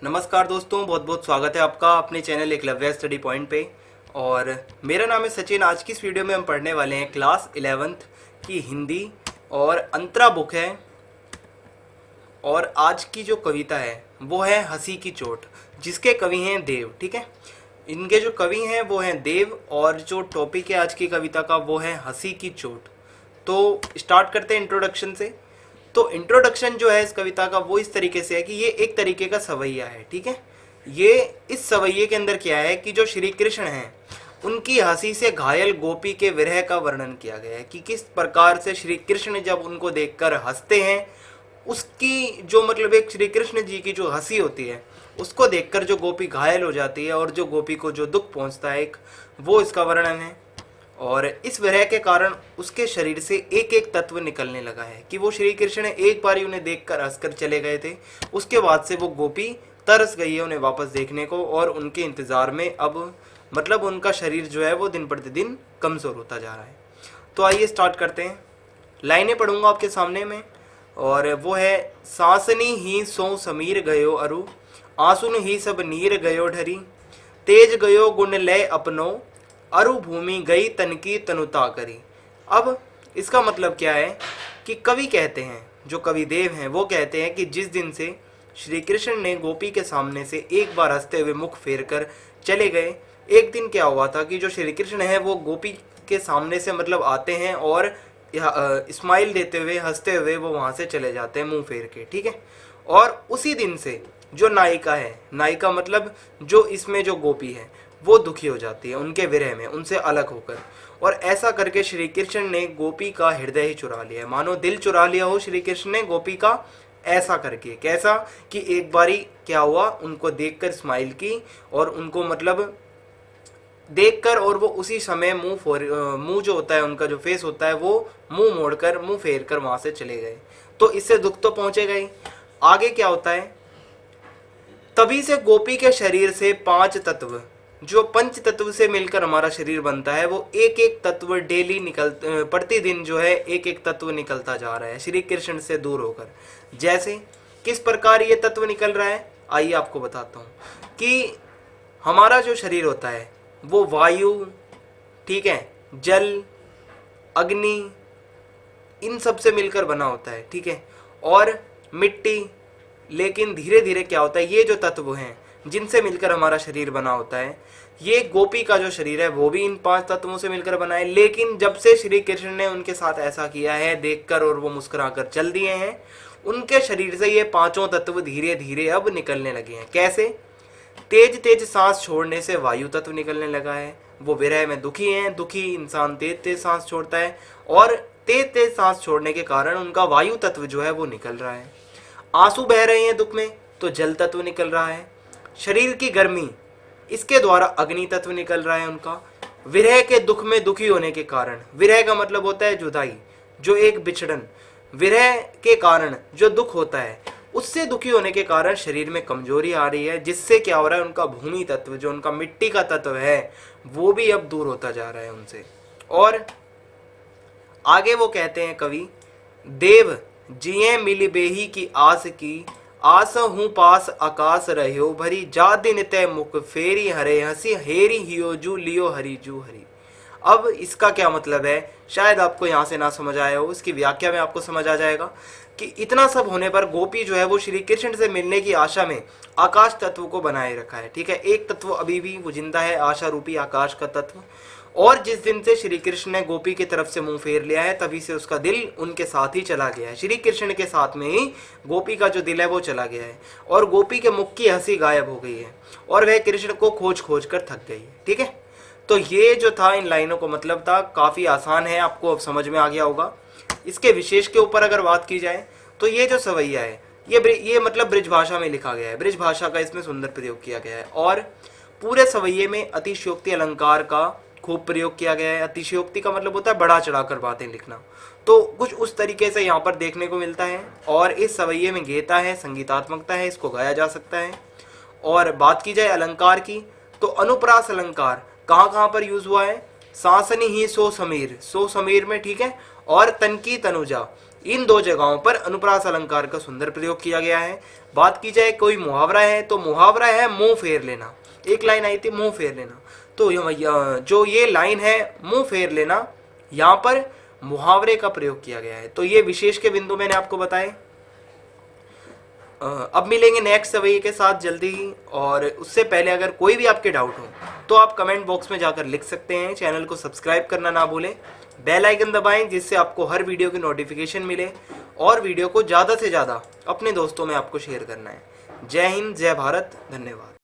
नमस्कार दोस्तों, बहुत बहुत स्वागत है आपका अपने चैनल एकलव्य स्टडी पॉइंट पे। और मेरा नाम है सचिन। आज की इस वीडियो में हम पढ़ने वाले हैं क्लास 11th की हिंदी और अंतरा बुक है। और आज की जो कविता है वो है हंसी की चोट, जिसके कवि हैं देव। ठीक है, इनके जो कवि हैं वो हैं देव और जो टॉपिक है आज की कविता का वो है हंसी की चोट। तो स्टार्ट करते हैं इंट्रोडक्शन से। तो इंट्रोडक्शन जो है इस कविता का वो इस तरीके से है कि ये एक तरीके का सवैया है। ठीक है, ये इस सवैये के अंदर क्या है कि जो श्री कृष्ण हैं उनकी हंसी से घायल गोपी के विरह का वर्णन किया गया है कि किस प्रकार से श्री कृष्ण जब उनको देखकर हंसते हैं, उसकी जो मतलब एक श्री कृष्ण जी की जो हंसी होती है उसको देखकर जो गोपी घायल हो जाती है और जो गोपी को जो दुख पहुंचता है, एक वो इसका वर्णन है। और इस विरह के कारण उसके शरीर से एक एक तत्व निकलने लगा है कि वो श्री कृष्ण एक बार उन्हें देखकर हंसकर चले गए थे, उसके बाद से वो गोपी तरस गई है उन्हें वापस देखने को और उनके इंतजार में अब मतलब उनका शरीर जो है वो दिन प्रतिदिन कमजोर होता जा रहा है। तो आइए स्टार्ट करते हैं। लाइनें पढ़ूंगा आपके सामने में और वो है, सांसनी ही सो समीर गयो अरु, आंसुन ही सब नीर गयो ढरी, तेज गयो गुण लय अपनो, अरु भूमि गई तन की तनुता करी। अब इसका मतलब क्या है कि कवि कहते हैं, जो कवि देव हैं वो कहते हैं कि जिस दिन से श्री कृष्ण ने गोपी के सामने से एक बार हंसते हुए मुख फेर कर चले गए, एक दिन क्या हुआ था कि जो श्री कृष्ण है वो गोपी के सामने से मतलब आते हैं और स्माइल देते हुए हंसते हुए वो वहां से चले जाते हैं मुंह फेर के। ठीक है, और उसी दिन से जो नायिका है, नायिका मतलब जो इसमें जो गोपी है वो दुखी हो जाती है उनके विरह में, उनसे अलग होकर। और ऐसा करके श्री कृष्ण ने गोपी का हृदय ही चुरा लिया है, मानो दिल चुरा लिया हो श्री कृष्ण ने गोपी का। ऐसा करके कैसा कि एक बारी क्या हुआ, उनको देखकर स्माइल की और उनको मतलब देखकर और वो उसी समय मुंह जो होता है उनका जो फेस होता है वो मुंह मोड़कर मुंह फेर कर वहां से चले गए। तो इससे दुख तो पहुंचेगा ही। आगे क्या होता है, तभी से गोपी के शरीर से 5 तत्व, जो पंच तत्व से मिलकर हमारा शरीर बनता है, वो एक एक तत्व डेली प्रतिदिन जो है एक एक तत्व निकलता जा रहा है श्री कृष्ण से दूर होकर। जैसे किस प्रकार ये तत्व निकल रहा है, आइए आपको बताता हूं कि हमारा जो शरीर होता है वो वायु, ठीक है, जल, अग्नि, इन सब से मिलकर बना होता है। ठीक है, और मिट्टी। लेकिन धीरे धीरे क्या होता है, ये जो तत्व हैं जिनसे मिलकर हमारा शरीर बना होता है, ये गोपी का जो शरीर है वो भी इन 5 तत्वों से मिलकर बना है। लेकिन जब से श्री कृष्ण ने उनके साथ ऐसा किया है देखकर और वो मुस्कुराकर चल दिए हैं, उनके शरीर से ये 5 तत्व धीरे धीरे अब निकलने लगे हैं। कैसे, तेज तेज सांस छोड़ने से वायु तत्व निकलने लगा है। वो विरह में दुखी हैं, दुखी इंसान तेज तेज सांस छोड़ता है और तेज तेज सांस छोड़ने के कारण उनका वायु तत्व जो है वो निकल रहा है। आंसू बह रहे हैं दुख में तो जल तत्व निकल रहा है। शरीर की गर्मी, इसके द्वारा अग्नि तत्व निकल रहा है उनका। विरह के दुख में दुखी होने के कारण, विरह का मतलब होता है जुदाई, जो एक बिछड़न, विरह के कारण जो दुख होता है उससे दुखी होने के कारण शरीर में कमजोरी आ रही है, जिससे क्या हो रहा है, उनका भूमि तत्व जो उनका मिट्टी का तत्व है वो भी अब दूर होता जा रहा है उनसे। और आगे वो कहते हैं कवि, देव जिये मिली बेही की आस की, आस हूँ पास आकाश रहो भरी, जा दिन तय मुख फेरी हरे हंसी, हेरी हियो जू लियो हरी जू हरी। अब इसका क्या मतलब है, शायद आपको यहाँ से ना समझ आया हो, इसकी व्याख्या में आपको समझ आ जाएगा कि इतना सब होने पर गोपी जो है वो श्री कृष्ण से मिलने की आशा में आकाश तत्व को बनाए रखा है। ठीक है, एक तत्व अभी भी वो जिंदा है, आशा रूपी आकाश का तत्व। और जिस दिन से श्री कृष्ण ने गोपी की तरफ से मुंह फेर लिया है, तभी से उसका दिल उनके साथ ही चला गया है, श्री कृष्ण के साथ में ही गोपी का जो दिल है वो चला गया है और गोपी के मुख की हंसी गायब हो गई है और वह कृष्ण को खोज खोज कर थक गई है। ठीक है, तो ये जो था इन लाइनों को मतलब था, काफी आसान है, आपको अब समझ में आ गया होगा। इसके विशेष के ऊपर अगर बात की जाए तो ये जो सवैया है ये मतलब ब्रिज भाषा में लिखा गया है, ब्रिज भाषा का इसमें सुंदर प्रयोग किया गया है और पूरे सवैये में अतिशयोक्ति अलंकार का खूब प्रयोग किया गया है। अतिशयोक्ति का मतलब होता है बढ़ा चढ़ाकर बातें लिखना, तो कुछ उस तरीके से यहाँ पर देखने को मिलता है। और इस सवैये में गीता है, संगीतात्मकता है, इसको गाया जा सकता है। और बात की जाए अलंकार की तो अनुप्रास अलंकार कहाँ कहाँ पर यूज हुआ है, सांसनी ही सो समीर में, ठीक है, और तन की तनुजा, इन दो जगहों पर अनुप्रास अलंकार का सुंदर प्रयोग किया गया है। बात की जाए कोई मुहावरा है तो मुहावरा है मुंह फेर लेना। एक लाइन आई थी मुंह फेर लेना, तो जो ये लाइन है मुंह फेर लेना, यहाँ पर मुहावरे का प्रयोग किया गया है। तो ये विशेष के बिंदु मैंने आपको बताए। अब मिलेंगे नेक्स्ट सवैये के साथ जल्दी ही, और उससे पहले अगर कोई भी आपके डाउट हो तो आप कमेंट बॉक्स में जाकर लिख सकते हैं। चैनल को सब्सक्राइब करना ना भूलें, बेल आइकन दबाएं जिससे आपको हर वीडियो की नोटिफिकेशन मिले, और वीडियो को ज़्यादा से ज़्यादा अपने दोस्तों में आपको शेयर करना है। जय हिंद, जय भारत, धन्यवाद।